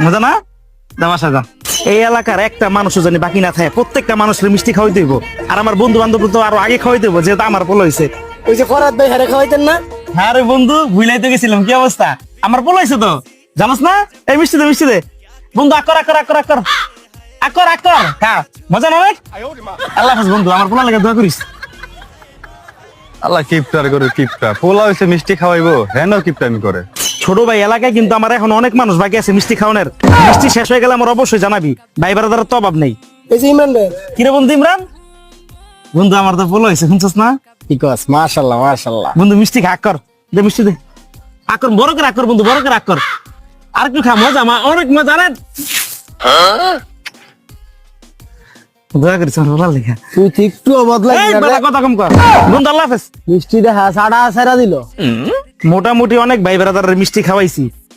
মজা না? দামাশা যা। এই এলাকার একটা মানুষও জানি বাকি না থাকে, প্রত্যেকটা মানুষের মিষ্টি খাওয়াই দেব। আর আমার বন্ধু বান্ধব তো আরো আগে খাওয়াই দেবো, যেহেতু আমার পোলা হয়েছে। ওই যে ফরাদ ভাই হারে খাওয়াইতেন না? হ্যাঁ রে বন্ধু, ভুলাই তো গেছিলাম। কি অবস্থা? আমার পোলা হয়েছে তো, জানোস না? এই মিষ্টি দে, মিষ্টি দে বন্ধু। আকর আকর আকর আকর আকর আকর খা, মজা না অনেক? আল্লাহ হাফেজ বন্ধু, আমার পোলা লাগে দোয়া করিস। আল্লাহ কিপটার করে কিপটা, পোলা হয়েছে মিষ্টি খাওয়াইবো, হ্যাঁ কিপটামি করে। ছোট ভাই, এলাকায় কিন্তু আমার এখন অনেক মানুষ বাকি আছে মিষ্টি খাওয়ানোর। মিষ্টি শেষ হয়ে গেলে আমার অবশ্যই জানাবি, ভাই বারাদার তো অভাব নেই। এই যে ইমরান ভাই। কিরে বন্ধু ইমরান, বন্ধু আমার তো পোলা হয়েছে, শুনছস না? কি কস? মাশাআল্লাহ মাশাআল্লাহ। বন্ধু মিষ্টি খা, আকর দে, মিষ্টি দে। আকর বড় করে আকর বন্ধু, বড় করে আকর। আর একটু খা, মজা অনেক মজা রে। দয়া করিস আমার ভালো লেখা। তুই ঠিক একটু বদলাই এই বেটা, কথা কম কর বন্ধু। আল্লাহ হাফেজ। মিষ্টি দেখা সাড়া সারা দিল। মোটামুটি অনেক ভাই ব্রাদারের মিষ্টি খাওয়াইছি।